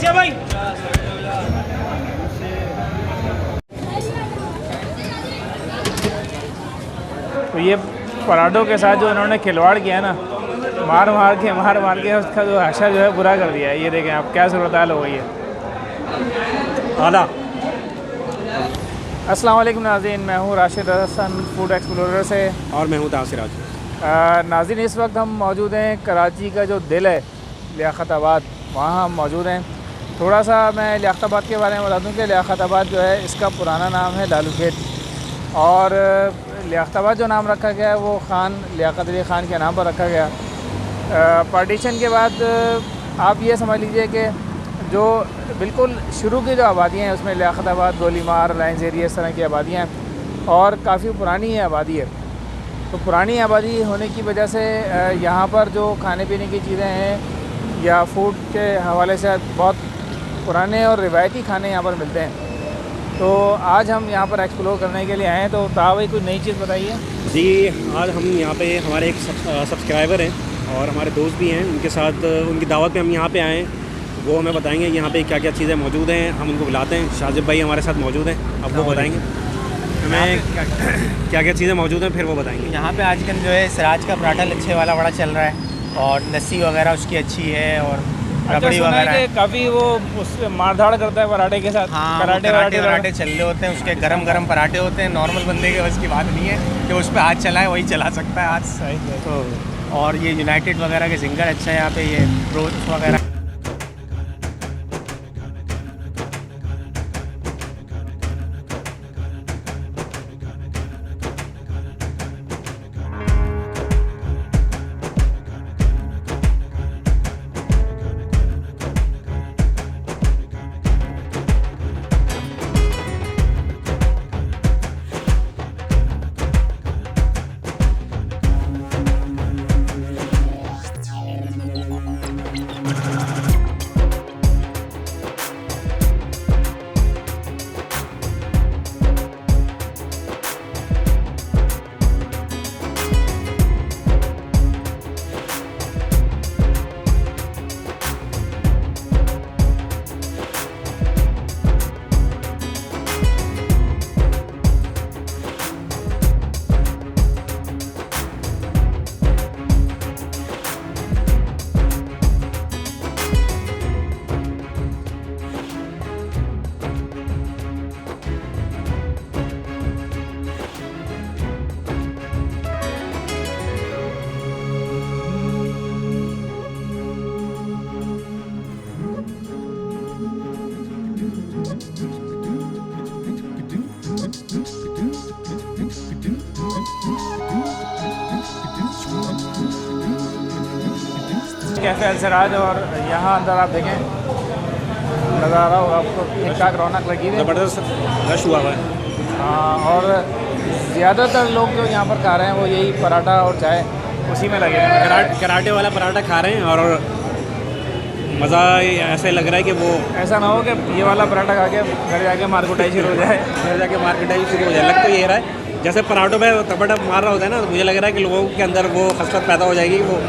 भाई तो ये पराठों के साथ जो इन्होंने खिलवाड़ किया ना, मार मार के उसका जो आशा जो है बुरा कर दिया है। ये देखें आप क्या सूरत हाल हो गई है। आला अस्सलाम वालेकुम नाज़रीन, मैं हूँ राशिद हसन फूड एक्सप्लोरर से, और मैं हूँ तासिराज। नाज़रीन इस वक्त हम मौजूद हैं कराची का जो दिल है लियाकताबाद, वहाँ हम मौजूद हैं। थोड़ा सा मैं लियाकताबाद के बारे में बता दूँ कि लियाकताबाद जो है इसका पुराना नाम है लालू खेत, और लियाकताबाद जो नाम रखा गया है वो ख़ान लियाकत अली ख़ान के नाम पर रखा गया। पार्टीशन के बाद आप ये समझ लीजिए कि जो बिल्कुल शुरू की जो आबादियाँ हैं उसमें लियाकताबाद, गोलीमार, लाइन्स एरिया, इस तरह की आबादियाँ हैं और काफ़ी पुरानी है आबादी है। तो पुरानी आबादी होने की वजह से यहाँ पर जो खाने पीने की चीज़ें हैं या फूड के हवाले से बहुत पुराने और रिवायती खाने यहाँ पर मिलते हैं। तो आज हम यहाँ पर एक्सप्लोर करने के लिए आए हैं। तो ताहा भाई कुछ नई चीज़ बताइए। जी, आज हम यहाँ पे हमारे एक सब्सक्राइबर हैं और हमारे दोस्त भी हैं, उनके साथ उनकी दावत पे हम यहाँ पे आए हैं। वो हमें बताएंगे यहाँ पे क्या क्या चीज़ें मौजूद हैं। हम उनको बुलाते हैं, शाजिब भाई हमारे साथ मौजूद हैं, अब वो बताएंगे हमें क्या क्या चीज़ें मौजूद हैं, फिर वो बताएंगे। यहाँ पे आजकल जो है सिराज का पराठा लच्छे वाला बड़ा चल रहा है और लस्सी वगैरह उसकी अच्छी है और रबड़ी वगैरह काफ़ी वो उस मारधाड़ करता है पराठे के साथ। हाँ, पराठे चल रहे होते हैं, उसके गरम गरम पराठे होते हैं। नॉर्मल बंदे के बस की बात नहीं है कि उस पर हाथ चलाए, वही चला सकता है हाथ। सही है। तो और ये यूनाइटेड वगैरह के जिंगर अच्छा है यहाँ पे, ये रोज वगैरह। कैफ़े अलसराज, और यहाँ अंदर आप देखें नज़ारा होगा आपको, ठीक ठाक रौनक लगी हुई है, ज़बरदस्त रश हुआ हुआ है। हाँ, और ज़्यादातर लोग जो यहाँ पर खा रहे हैं वो यही पराठा और चाय उसी में लगे हैं। कराटे वाला पराठा खा रहे हैं और मज़ा ऐसा लग रहा है कि वो ऐसा ना हो कि ये वाला पराठा खा के घर जाके मार्केटाई शुरू हो जाए। घर जाके मार्केटाई शुरू हो जाए। लग तो ये रहा है जैसे पराठों पे तपड़ा मार रहा होता है ना, तो मुझे लग रहा है कि लोगों के अंदर वो हसरत पैदा हो जाएगी, वो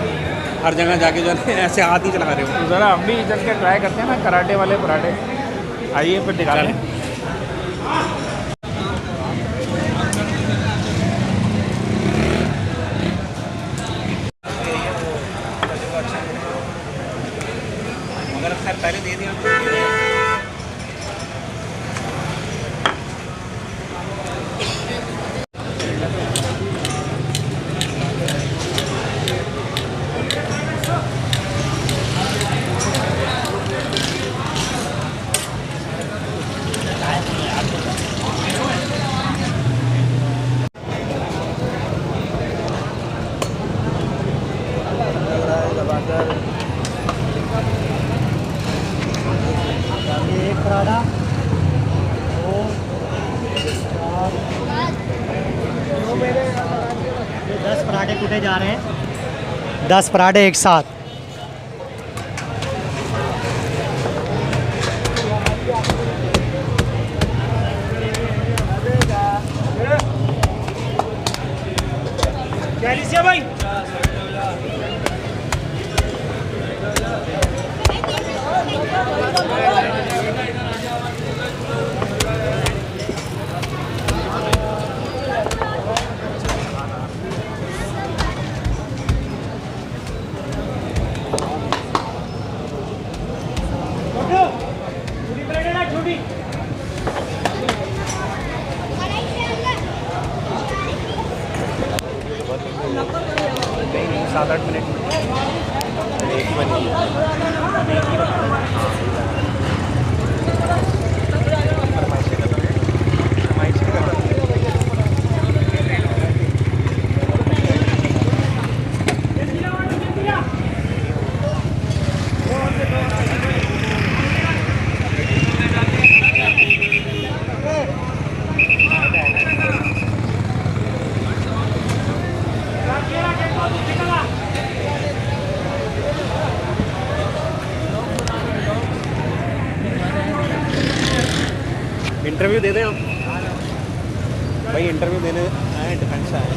हर जगह जाके जो है ऐसे हाथ ही चला रहे हो। ज़रा हम भी चल के ट्राई करते हैं ना कराटे वाले पराठे। आइए फिर दिखा लें। मगर खैर पहले दे दिया। पराठा 2 4 10 पराठे कूटे जा रहे हैं, 10 पराठे एक साथ। क्या लीजिए भाई? छोटी 7-8 मिनट में एक ही बनी इंटरव्यू दे दें आप भाई, इंटरव्यू देने आए, डिफेंस आए।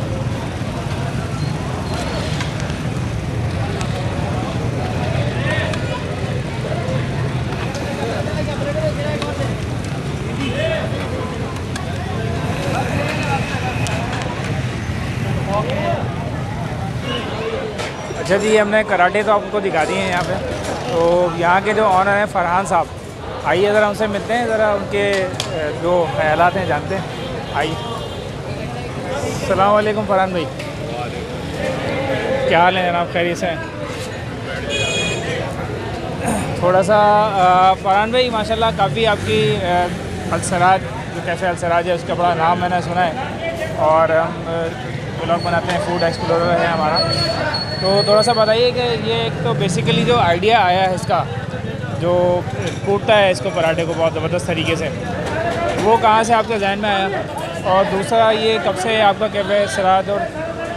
अच्छा जी, हमने कराटे तो आपको दिखा दिए हैं यहाँ पे। तो यहाँ के जो ऑनर हैं फरहान साहब, आइए ज़रा उनसे मिलते हैं, ज़रा उनके जो ख्यालात हैं जानते हैं। आइए। अस्सलाम वालेकुम फरहान भाई, क्या हाल है जनाब? खैरियत से हैं? थोड़ा सा फरहान भाई माशाल्लाह काफ़ी आपकी अलसराज, जो कैफ़े अलसराज है उसका बड़ा नाम मैंने सुना है, और हम ब्लॉग बनाते हैं, फूड एक्सप्लोरर है हमारा। तो थोड़ा सा बताइए कि ये एक तो बेसिकली जो आइडिया आया है इसका, जो कूटता है इसको पराठे को बहुत ज़बरदस्त तरीके से, वो कहाँ से आपके जहन में आया? और दूसरा ये कब से आपका कैफ़े सराज? और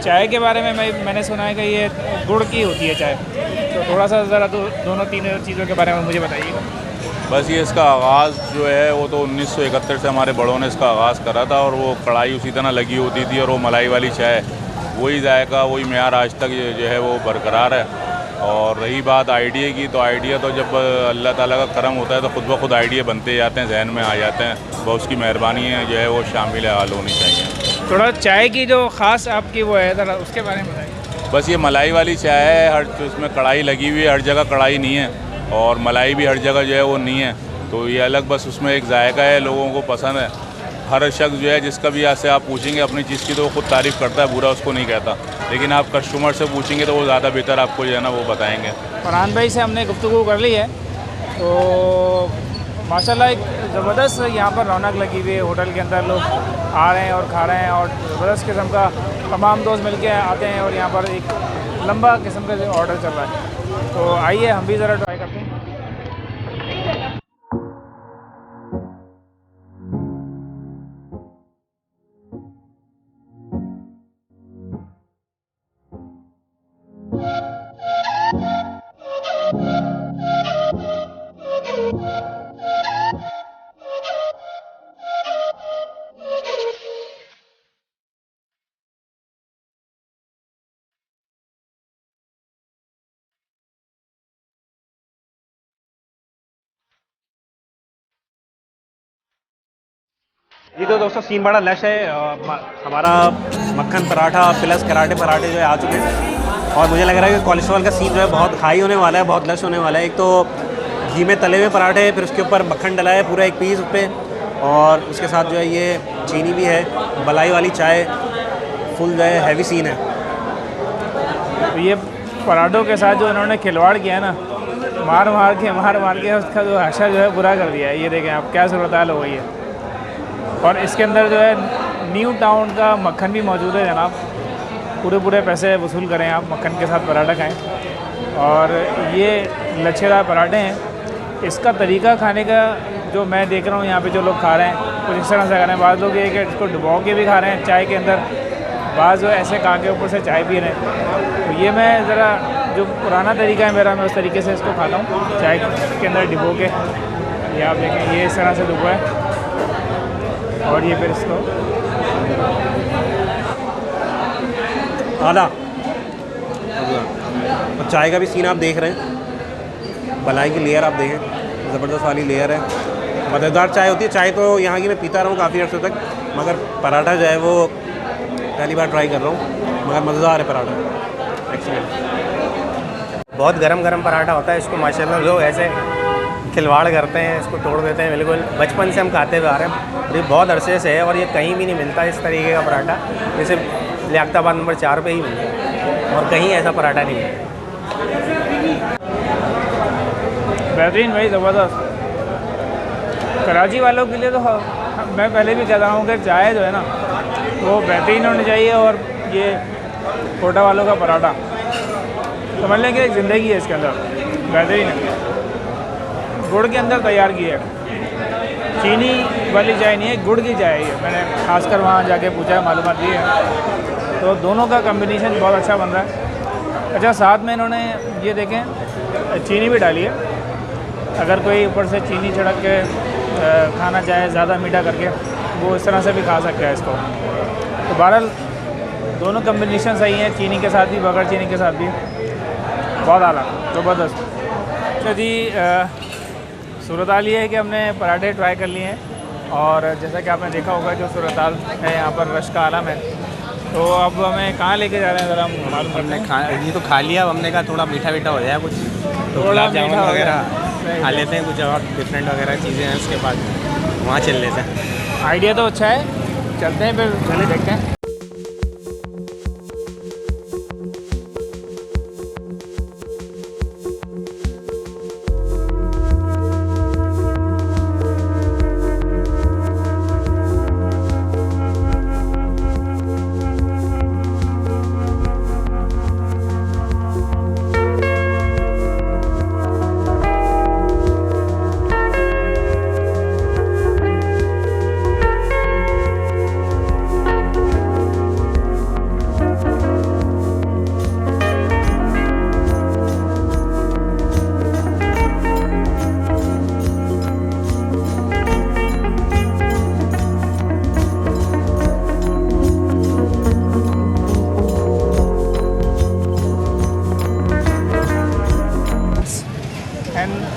चाय के बारे में मैंने सुना है कि ये गुड़ की होती है चाय, तो थोड़ा सा ज़रा दोनों तीनों चीज़ों के बारे में मुझे बताइए। बस ये इसका आगाज़ जो है वो तो 1971 से हमारे बड़ों ने इसका आगाज़ करा था, और वो कढ़ाई उसी तरह लगी होती थी, और वो मलाई वाली चाय, वही जायका वही मेयार आज तक जो है वो बरकरार है। और रही बात आइडिया की, तो आइडिया तो जब अल्लाह ताला का करम होता है तो ख़ुद ब खुद आइडिया बनते जाते हैं, जहन में आ जाते हैं। बहुत उसकी मेहरबानी है जो है वो शामिल हाल होनी चाहिए। थोड़ा चाय की जो ख़ास आपकी वो है, ज़रा उसके बारे में बताइए। बस ये मलाई वाली चाय है, हर उसमें कढ़ाई लगी हुई है, हर जगह कढ़ाई नहीं है, और मलाई भी हर जगह जो है वो नहीं है, तो ये अलग बस उसमें एक जायका है, लोगों को पसंद है। हर शख्स जो है जिसका भी यहाँ से आप पूछेंगे अपनी चीज़ की तो वो खुद तारीफ़ करता है, बुरा उसको नहीं कहता। लेकिन आप कस्टमर से पूछेंगे तो वो ज़्यादा बेहतर आपको जो है ना वो बताएंगे। फरहान भाई से हमने गुफ्तगू कर ली है, तो माशाल्लाह एक ज़बरदस्त यहाँ पर रौनक लगी हुई है। होटल के अंदर लोग आ रहे हैं और खा रहे हैं, और ज़बरदस्त किस्म का तमाम दोस्त मिल के आते हैं, और यहाँ पर एक लंबा किस्म का ऑर्डर चल रहा है। तो आइए हम भी ज़रा ट्राई करते हैं। जी तो दोस्तों सीन बड़ा लश है। हमारा मक्खन पराठा प्लस कराटे पराठे जो है आ चुके हैं, और मुझे लग रहा है कि कोलेस्ट्रॉल का सीन जो है बहुत हाई होने वाला है, बहुत लश होने वाला है। एक तो घी में तले हुए पराठे, फिर उसके ऊपर मक्खन डला है पूरा एक पीस उस पर, और उसके साथ जो है ये चीनी भी है, मलाई वाली चाय, फुल जो है हैवी सीन है। तो ये पराठों के साथ जो इन्होंने खिलवाड़ किया है ना, मार मार के उसका जो हाशा जो है बुरा कर दिया है। ये देखें आप क्या सूरत हाल हो गई है। और इसके अंदर जो है न्यू टाउन का मक्खन भी मौजूद है जनाब। पूरे पैसे वसूल करें आप, मक्खन के साथ पराठा खाएं। और ये लच्छेदार पराठे हैं। इसका तरीका खाने का जो मैं देख रहा हूँ यहाँ पे जो लोग खा रहे हैं कुछ इस तरह से खा रहे हैं। बाद लोग ये कि इसको डुबो के भी खा रहे हैं चाय के अंदर, बाद जो ऐसे खा के ऊपर से चाय पी रहे हैं। तो ये मैं ज़रा जो पुराना तरीका है मेरा, मैं उस तरीके से इसको खाता हूँ, चाय के अंदर डुबो के। ये आप देखें, ये इस तरह से डुबो है और ये फिर इसको आधा। और चाय का भी सीन आप देख रहे हैं, मलाई की लेयर आप देखें, ज़बरदस्त वाली लेयर है, मज़ेदार चाय होती है। चाय तो यहाँ की मैं पीता रहा हूँ काफ़ी अर्से तक, मगर पराठा जो है वो पहली बार ट्राई कर रहा हूँ, मगर मज़ेदार है पराठा, एक्सीलेंट। बहुत गरम गरम पराठा होता है। इसको माशाल्लाह लोग ऐसे खिलवाड़ करते हैं, इसको तोड़ देते हैं। बिल्कुल बचपन से हम खाते हुए आ रहे हैं, ये बहुत अरसे से है और ये कहीं भी नहीं मिलता इस तरीके का पराठा। जैसे लियाकताबाद नंबर 4 पे ही मिलता है और कहीं ऐसा पराठा नहीं मिलता। बेहतरीन भाई, ज़बरदस्त। कराची वालों के लिए तो मैं पहले भी कहता हूँ कि चाय जो है ना वो बेहतरीन होनी चाहिए, और ये कोटा वालों का पराठा समझ लें कि एक ज़िंदगी है इसके अंदर, बेहतरीन है। गुड़ के अंदर तैयार की है, चीनी वाली चाय नहीं है, गुड़ की चाय है। मैंने खासकर वहाँ जाके पूछा, मालूमात दी है, तो दोनों का कम्बिनेशन बहुत अच्छा बन रहा है। अच्छा, साथ में इन्होंने ये देखें चीनी भी डाली है, अगर कोई ऊपर से चीनी छिड़क के खाना चाहे ज़्यादा मीठा करके, वो इस तरह से भी खा सकता है इसको। तो बहरहाल दोनों कम्बिनेशन सही हैं, चीनी के साथ भी बगैर चीनी के साथ भी, बहुत आला, ज़बरदस्त। अच्छा जी, सूरत हाल ये है कि हमने पराठे ट्राई कर लिए हैं, और जैसा कि आपने देखा होगा जो सूरत हाल है यहाँ पर रश का आलम है। तो अब हमें कहाँ लेके जा रहे हैं ज़रा मालूम करते हमने हैं। ये तो खा लिया, अब हमने कहा थोड़ा मीठा मीठा हो जाए कुछ, तो थोड़ा गुलाब जामुन मीठा हो वगैरह जाए। खा लेते हैं, कुछ और डिफरेंट वगैरह चीज़ें हैं, उसके बाद वहाँ चल लेते हैं। आइडिया तो अच्छा है, चलते हैं फिर, चले देखते हैं।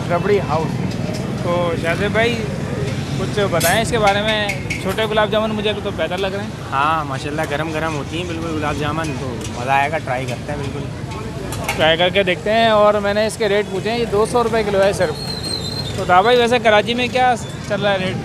रबड़ी हाउस। तो शाहजेब भाई कुछ बताएं इसके बारे में। छोटे गुलाब जामुन मुझे तो बेहतर लग रहे हैं। हाँ माशाल्लाह गरम गरम होती हैं बिल्कुल गुलाब जामुन, तो मज़ा आएगा, ट्राई करते हैं बिल्कुल। ट्राई करके देखते हैं। और मैंने इसके रेट पूछे हैं, ये 200 रुपये किलो है सिर्फ। तो दा भाई वैसे कराची में क्या चल रहा है रेट?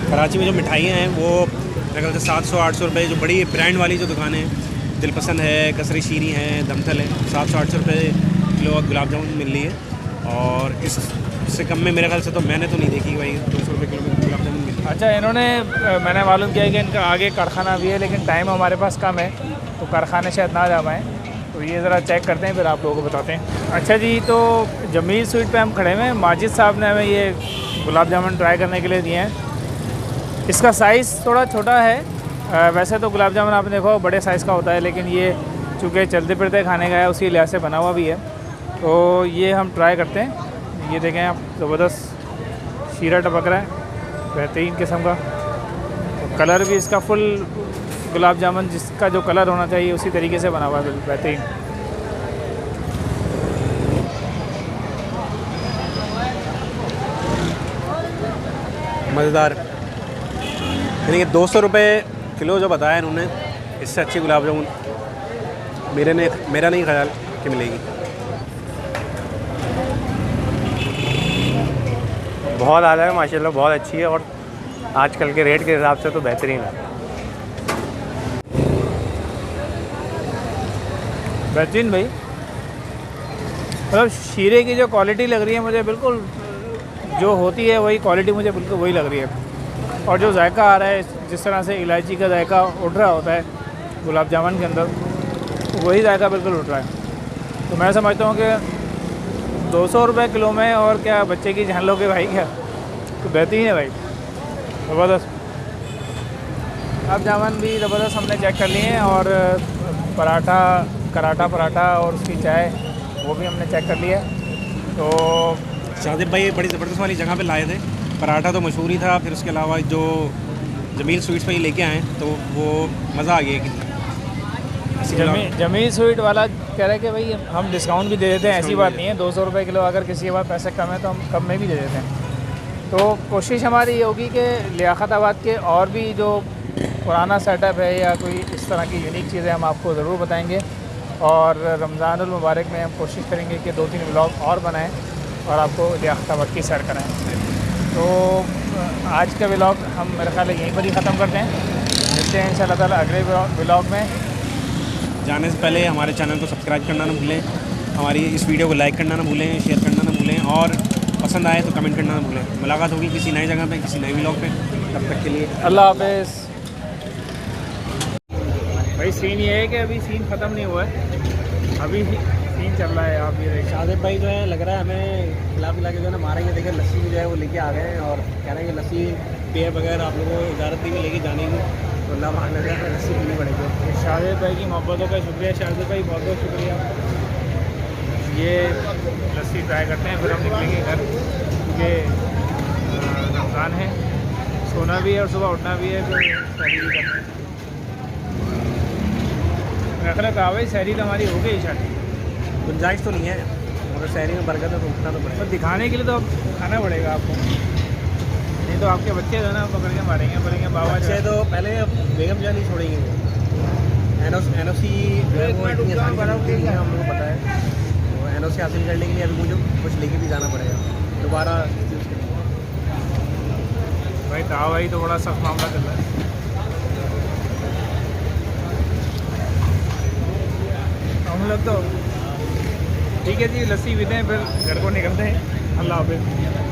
कराची में जो मिठाइयाँ हैं वो मेरे ख्याल से 700-800 रुपये, जो बड़ी ब्रांड वाली जो दुकानें हैं, दिलपसंद है, कसरी शीरी है, दमथल है, 700-800 रुपये किलो गुलाब जामुन मिल रही है। और इससे कम में मेरे ख्याल से तो मैंने तो नहीं देखी भाई 200 रुपये किलो में गुलाब जामुन मिल रही है। अच्छा, इन्होंने मैंने मालूम किया कि इनका आगे कारखाना भी है, लेकिन टाइम हमारे पास कम है तो कारखाने शायद ना जा पाएँ। तो ये ज़रा चेक करते हैं, फिर आप लोगों को बताते हैं। अच्छा जी, तो जमील स्वीट पे हम खड़े हुए हैं। माजिद साहब ने हमें ये गुलाब जामुन ट्राई करने के लिए दिए हैं। इसका साइज़ थोड़ा छोटा है, वैसे तो गुलाब जामुन आपने देखो बड़े साइज़ का होता है, लेकिन ये चूँकि चलते फिरते खाने का है उसी लिहाज से बना हुआ भी है। तो ये हम ट्राई करते हैं। ये देखें आप, ज़बरदस्त शीरा टपक रहा है, बेहतरीन किस्म का। तो कलर भी इसका फुल गुलाब जामुन जिसका जो कलर होना चाहिए उसी तरीके से बना हुआ है, बेहतरीन। मज़ेदार। यानी कि 200 रुपये किलो जो बताया इन्होंने, इससे अच्छी गुलाब जामुन मेरा नहीं ख्याल कि मिलेगी। बहुत आला है माशाल्लाह, बहुत अच्छी है और आजकल के रेट के हिसाब से तो बेहतरीन है। बेहतरीन भाई, मतलब शीरे की जो क्वालिटी लग रही है मुझे, बिल्कुल जो होती है वही क्वालिटी मुझे बिल्कुल वही लग रही है। और जो जायका आ रहा है, जिस तरह से इलायची का जायका उठ रहा होता है गुलाब जामुन के अंदर, वही जायका बिल्कुल उठ रहा है। तो मैं समझता हूँ कि 200 रुपये किलो में और क्या बच्चे की जान लोगे भाई क्या। तो बेहतरीन है भाई, ज़बरदस्त। अब जामुन भी ज़बरदस्त हमने चेक कर लिए हैं, और पराठा, कराटा पराठा और उसकी चाय वो भी हमने चेक कर लिया है। तो शाहजेब भाई बड़ी ज़बरदस्त वाली जगह पे लाए थे। पराठा तो मशहूर ही था, फिर उसके अलावा जो जमील स्वीट्स पे ही लेके आए तो वो मज़ा आ गया। जमील स्वीट वाला कह रहे हैं कि भाई हम डिस्काउंट भी दे देते हैं, ऐसी बात नहीं है। 200 रुपये किलो, अगर किसी के पास पैसे कम है तो हम कम में भी दे देते हैं। तो कोशिश हमारी ये होगी कि लियाकताबाद के और भी जो पुराना सेटअप है या कोई इस तरह की यूनिक चीज़ें हम आपको ज़रूर बताएंगे। और रमज़ानुल मुबारक में हम कोशिश करेंगे कि 2-3 व्लॉग और बनाएं और आपको लियाकताबाद की सैर कराएं। तो आज का व्लॉग हम मेरे ख्याल है यहीं पर ही ख़त्म करते हैं। मिलते हैं इंशाअल्लाह ताला अगले व्लॉग में। जाने से पहले हमारे चैनल को सब्सक्राइब करना ना भूलें, हमारी इस वीडियो को लाइक करना ना भूलें, शेयर करना ना भूलें, और पसंद आए तो कमेंट करना ना भूलें। मुलाकात होगी किसी नई जगह पे, किसी नए व्लॉग पे। तब तक के लिए अल्लाह हाफ़िज़। भाई सीन ये है कि अभी सीन ख़त्म नहीं हुआ है, अभी सीन चल रहा है। आप ये देखिए, शाहजेब भाई जो है लग रहा है हमें खिला पिला के जो है ना मारेंगे। देखिए लस्सी भी जो है वो लेके आ गए हैं और कह रहे हैं कि लस्सी पेय बगैर आप लोगों को इजाज़त दी हुई लेके जाने की, तो अल्लाह मांग लग रहा है लस्सी पीनी पड़ेगी। शाहजेब भाई की मोहब्बतों का शुक्रिया। शाहजेब भाई बहुत बहुत शुक्रिया। ये लस्सी ट्राई करते हैं, फिर हम निकलेंगे घर, क्योंकि रमज़ान है, सोना भी है और सुबह उठना भी है, तो सहरी भी करना है। मेरा ख्याल कहा भाई सहरी तो हमारी हो गई शायद, गुंजाइश तो नहीं है, मगर शहरी में बरकत है तो उठना तो पर पड़ेगा। दिखाने के लिए तो खाना पड़ेगा आपको, नहीं तो आपके बच्चे जो है ना पकड़ के मारेंगे, बोलेंगे बाबा अच्छे तो पहले बेगम जान ही छोड़ेंगे वो। NOC जो है वो इतनी आसानी से मिलती नहीं है, हम लोगों को पता है। तो NOC हासिल करने के लिए अभी मुझे कुछ लेके भी जाना पड़ेगा दोबारा किसी उसके लिए। भाई कहा भाई तो बड़ा सख्त मामला चल रहा है। हम लोग तो ठीक है जी, लस्सी पीते हैं, फिर घर को निकलते हैं। अल्लाह हाफ़िज़।